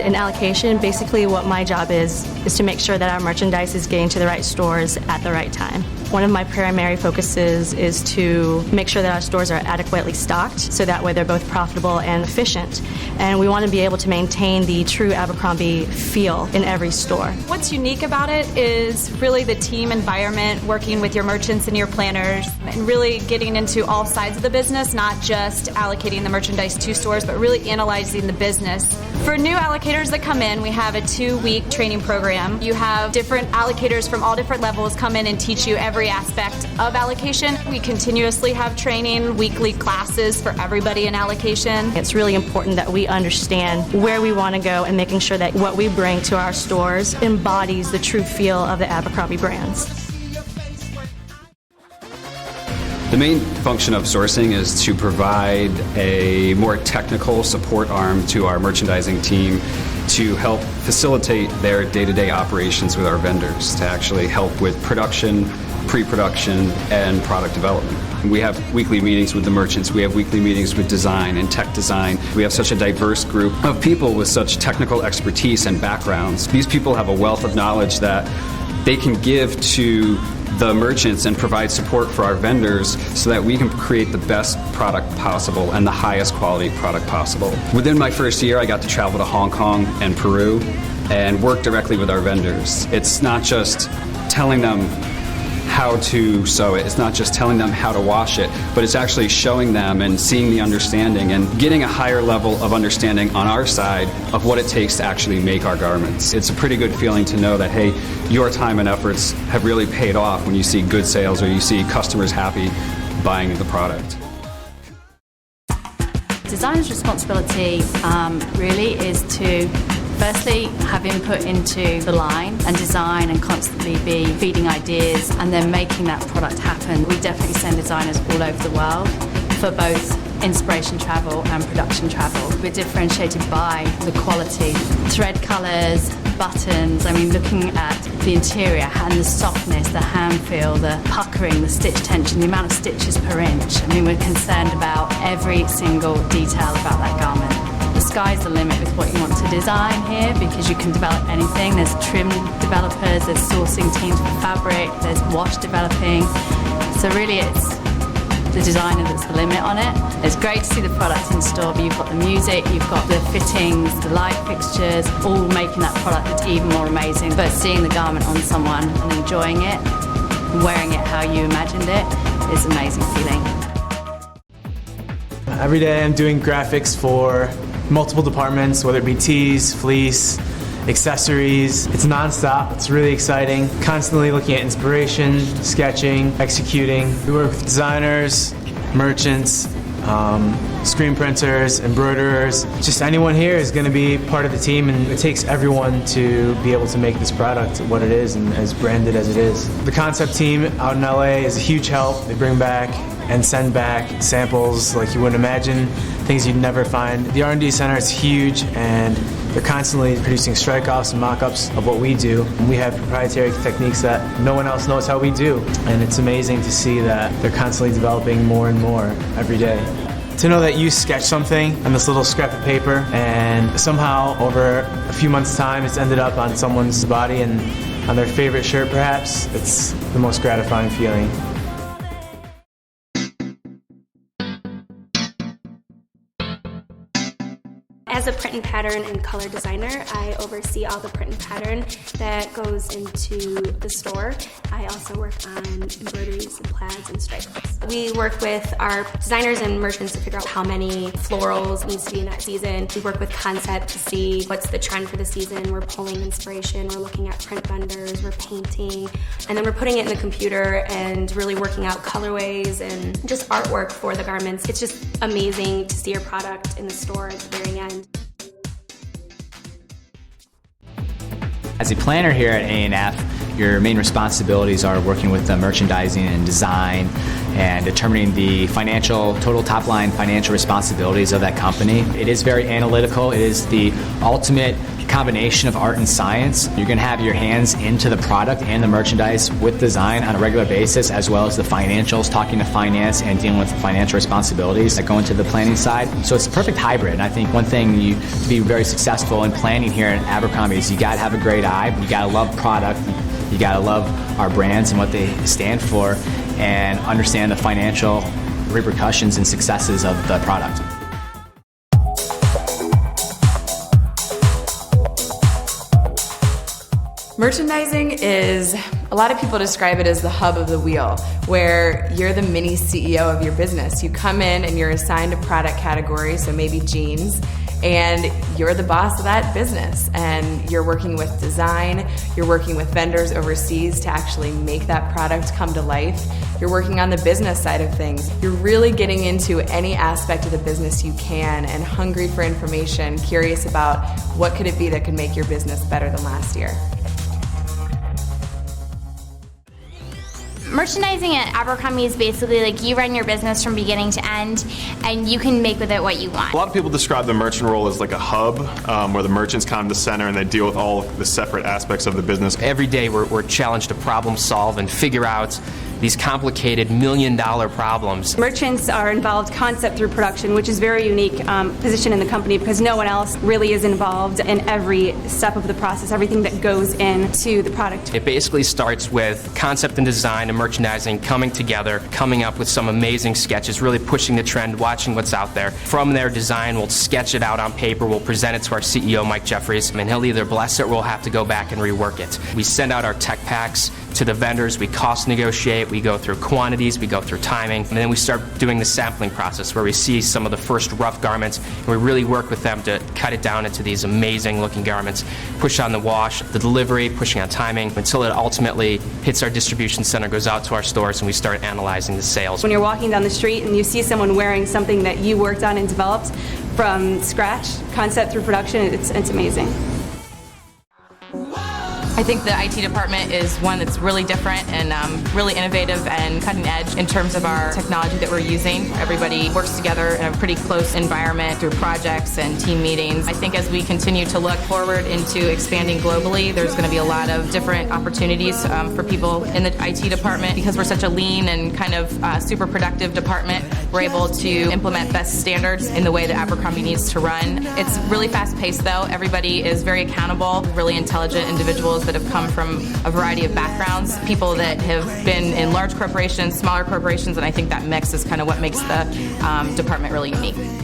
In allocation, basically what my job is to make sure that our merchandise is getting to the right stores at the right time. One of my primary focuses is to make sure that our stores are adequately stocked so that way they're both profitable and efficient. And we want to be able to maintain the true Abercrombie feel in every store. What's unique about it is really the team environment, working with your merchants and your planners, and really getting into all sides of the business, not just allocating the merchandise to stores, but really analyzing the business. For new allocators that come in, we have a 2-week training program. You have different allocators from all different levels come in and teach you every aspect of allocation. We continuously have training, weekly classes for everybody in allocation. It's really important that we understand where we want to go and making sure that what we bring to our stores embodies the true feel of the Abercrombie brands. The main function of sourcing is to provide a more technical support arm to our merchandising team to help facilitate their day-to-day operations with our vendors, to actually help with production, pre-production, and product development. We have weekly meetings with the merchants, we have weekly meetings with design and tech design. We have such a diverse group of people with such technical expertise and backgrounds. These people have a wealth of knowledge that they can give to the merchants and provide support for our vendors so that we can create the best product possible and the highest quality product possible. Within my first year, I got to travel to Hong Kong and Peru and work directly with our vendors. It's not just telling them how to sew it, it's not just telling them how to wash it, but it's actually showing them and seeing the understanding and getting a higher level of understanding on our side of what it takes to actually make our garments. It's a pretty good feeling to know that, hey, your time and efforts have really paid off when you see good sales or you see customers happy buying the product. Designer's responsibility really is to firstly have input into the line and design and constantly be feeding ideas and then making that product happen. We definitely send designers all over the world for both inspiration travel and production travel. We're differentiated by the quality, thread colours, buttons. I mean, looking at the interior and the softness, the hand feel, the puckering, the stitch tension, the amount of stitches per inch. I mean, we're concerned about every single detail about that garment. The sky's the limit with what you want to design here because you can develop anything. There's trim developers, there's sourcing teams for fabric, there's wash developing. So really it's the designer that's the limit on it. It's great to see the products in store, but you've got the music, you've got the fittings, the light fixtures, all making that product that's even more amazing. But seeing the garment on someone and enjoying it, wearing it how you imagined it, is an amazing feeling. Every day I'm doing graphics for multiple departments, whether it be tees, fleece, accessories. It's non-stop, it's really exciting. Constantly looking at inspiration, sketching, executing. We work with designers, merchants, screen printers, embroiderers. Just anyone here is going to be part of the team, and it takes everyone to be able to make this product what it is and as branded as it is. The concept team out in LA is a huge help. They bring back and send back samples like you wouldn't imagine, things you'd never find. The R&D center is huge, and they're constantly producing strike-offs and mock-ups of what we do. And we have proprietary techniques that no one else knows how we do. And it's amazing to see that they're constantly developing more and more every day. To know that you sketched something on this little scrap of paper and somehow over a few months' time it's ended up on someone's body and on their favorite shirt perhaps, it's the most gratifying feeling. As a print and pattern and color designer, I oversee all the print and pattern that goes into the store. I also work on embroideries and plaids and stripes. We work with our designers and merchants to figure out how many florals needs to be in that season. We work with concept to see what's the trend for the season. We're pulling inspiration, we're looking at print vendors, we're painting, and then we're putting it in the computer and really working out colorways and just artwork for the garments. It's just amazing to see your product in the store at the very end. As a planner here at A&F, your main responsibilities are working with the merchandising and design and determining the total top line financial responsibilities of that company. It is very analytical. It is the ultimate combination of art and science. You're going to have your hands into the product and the merchandise with design on a regular basis, as well as the financials, talking to finance and dealing with the financial responsibilities that go into the planning side. So it's a perfect hybrid. And I think one thing to be very successful in planning here at Abercrombie is you got to have a great eye, but you got to love product, you got to love our brands and what they stand for, and understand the financial repercussions and successes of the product. Merchandising is, a lot of people describe it as the hub of the wheel, where you're the mini CEO of your business. You come in and you're assigned a product category, so maybe jeans, and you're the boss of that business. And you're working with design, you're working with vendors overseas to actually make that product come to life. You're working on the business side of things. You're really getting into any aspect of the business you can and hungry for information, curious about what could it be that could make your business better than last year. Merchandising at Abercrombie is basically like you run your business from beginning to end, and you can make with it what you want. A lot of people describe the merchant role as like a hub, where the merchants come to the center and they deal with all the separate aspects of the business. Every day we're challenged to problem solve and figure out these complicated million-dollar problems. Merchants are involved concept through production, which is a very unique position in the company because no one else really is involved in every step of the process, everything that goes into the product. It basically starts with concept and design and merchandising coming together, coming up with some amazing sketches, really pushing the trend, watching what's out there. From their design, we'll sketch it out on paper, we'll present it to our CEO, Mike Jeffries, and he'll either bless it or we'll have to go back and rework it. We send out our tech packs to the vendors, we cost negotiate, we go through quantities, we go through timing, and then we start doing the sampling process where we see some of the first rough garments, and we really work with them to cut it down into these amazing looking garments, push on the wash, the delivery, pushing on timing, until it ultimately hits our distribution center, goes out to our stores, and we start analyzing the sales. When you're walking down the street and you see someone wearing something that you worked on and developed from scratch, concept through production, it's amazing. I think the IT department is one that's really different and really innovative and cutting edge in terms of our technology that we're using. Everybody works together in a pretty close environment through projects and team meetings. I think as we continue to look forward into expanding globally, there's going to be a lot of different opportunities for people in the IT department. Because we're such a lean and kind of super productive department, we're able to implement best standards in the way that Abercrombie needs to run. It's really fast-paced though. Everybody is very accountable, really intelligent individuals that have come from a variety of backgrounds, people that have been in large corporations, smaller corporations, and I think that mix is kind of what makes the department really unique.